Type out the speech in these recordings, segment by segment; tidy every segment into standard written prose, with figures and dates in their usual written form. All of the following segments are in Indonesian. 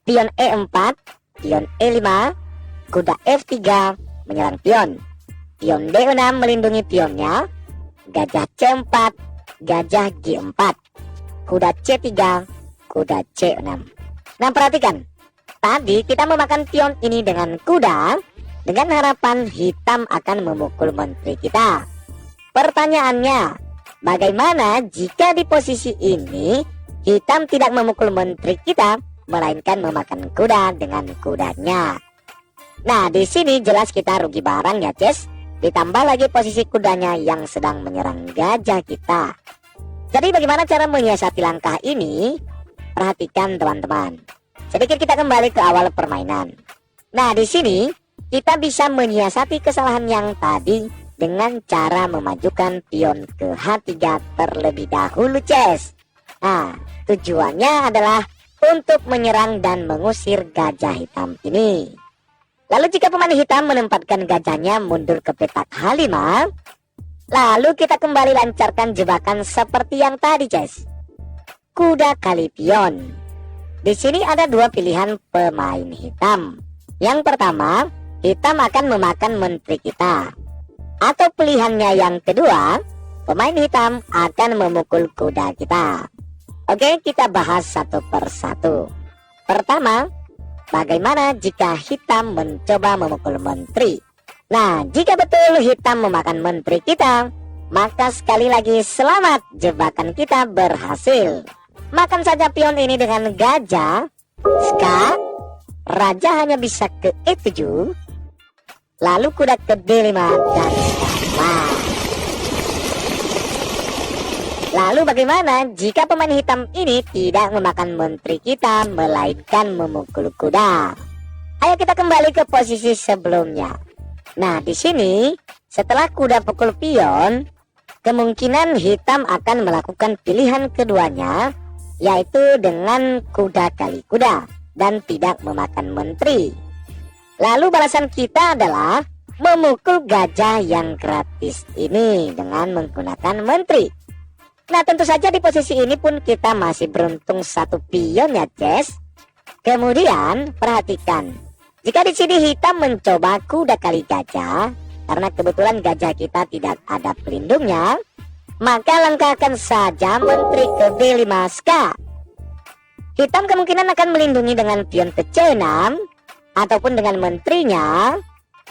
pion E4, pion E5, kuda F3 menyerang pion. Pion D6 melindungi pionnya, gajah C4, gajah G4, kuda C3, kuda C6. Nah perhatikan, tadi kita memakan pion ini dengan kuda dengan harapan hitam akan memukul menteri kita. Pertanyaannya, bagaimana jika di posisi ini hitam tidak memukul menteri kita, melainkan memakan kuda dengan kudanya? Nah, di sini jelas kita rugi barang ya, Ces. Ditambah lagi posisi kudanya yang sedang menyerang gajah kita. Jadi bagaimana cara menyiasati langkah ini? Perhatikan teman-teman. Sedikit kita kembali ke awal permainan. Nah, di sini kita bisa menyiasati kesalahan yang tadi dengan cara memajukan pion ke H3 terlebih dahulu, Ces. Nah, tujuannya adalah untuk menyerang dan mengusir gajah hitam ini. Lalu jika pemain hitam menempatkan gajahnya mundur ke petak H5, lalu kita kembali lancarkan jebakan seperti yang tadi, Ces. Kuda kali pion. Di sini ada dua pilihan pemain hitam. Yang pertama, hitam akan memakan menteri kita. Atau pilihannya yang kedua, pemain hitam akan memukul kuda kita. Oke, kita bahas satu persatu. Pertama, bagaimana jika hitam mencoba memukul menteri? Nah, jika betul hitam memakan menteri kita, maka sekali lagi selamat, jebakan kita berhasil. Makan saja pion ini dengan gajah, ska, raja hanya bisa ke E7, lalu kuda ke D5 dan skala. Lalu bagaimana jika pemain hitam ini tidak memakan menteri kita, melainkan memukul kuda? Ayo kita kembali ke posisi sebelumnya. Nah, di sini setelah kuda pukul pion, kemungkinan hitam akan melakukan pilihan keduanya, yaitu dengan kuda kali kuda dan tidak memakan menteri. Lalu balasan kita adalah memukul gajah yang gratis ini dengan menggunakan menteri. Nah, tentu saja di posisi ini pun kita masih beruntung satu pion ya, Ces. Kemudian perhatikan, jika di sini hitam mencoba kuda kali gajah, karena kebetulan gajah kita tidak ada pelindungnya, maka langkahkan saja menteri ke D5 ska. Hitam kemungkinan akan melindungi dengan pion ke C6 ataupun dengan menterinya.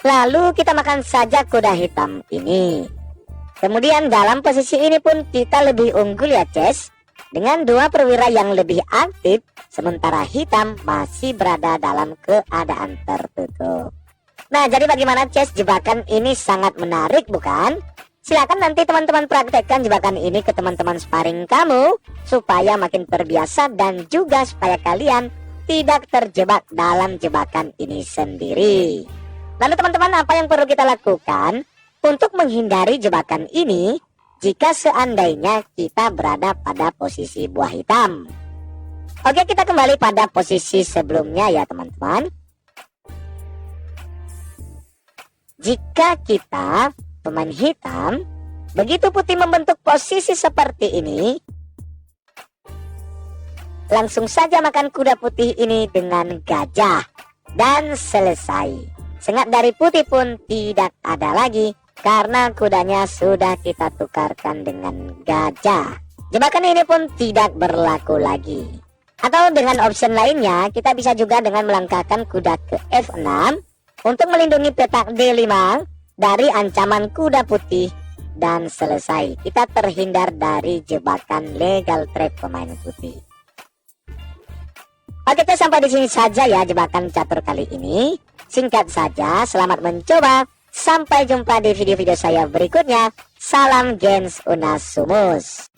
Lalu kita makan saja kuda hitam ini. Kemudian dalam posisi ini pun kita lebih unggul ya, Ces, dengan dua perwira yang lebih aktif, sementara hitam masih berada dalam keadaan tertutup. Nah, jadi bagaimana, Ces? Jebakan ini sangat menarik, bukan? Silakan nanti teman-teman praktekkan jebakan ini ke teman-teman sparring kamu, supaya makin terbiasa dan juga supaya kalian tidak terjebak dalam jebakan ini sendiri. Lalu teman-teman, apa yang perlu kita lakukan untuk menghindari jebakan ini jika seandainya kita berada pada posisi buah hitam? Oke, kita kembali pada posisi sebelumnya ya teman-teman. Jika kita pemain hitam, begitu putih membentuk posisi seperti ini, langsung saja makan kuda putih ini dengan gajah dan selesai. Sengat dari putih pun tidak ada lagi, karena kudanya sudah kita tukarkan dengan gajah. Jebakan ini pun tidak berlaku lagi. Atau dengan option lainnya, kita bisa juga dengan melangkahkan kuda ke F6 untuk melindungi petak D5 dari ancaman kuda putih, dan selesai. Kita terhindar dari jebakan legal trap pemain putih. Oke, sampai di sini saja ya jebakan catur kali ini. Singkat saja, selamat mencoba. Sampai jumpa di video-video saya berikutnya. Salam Gens Unas Sumus.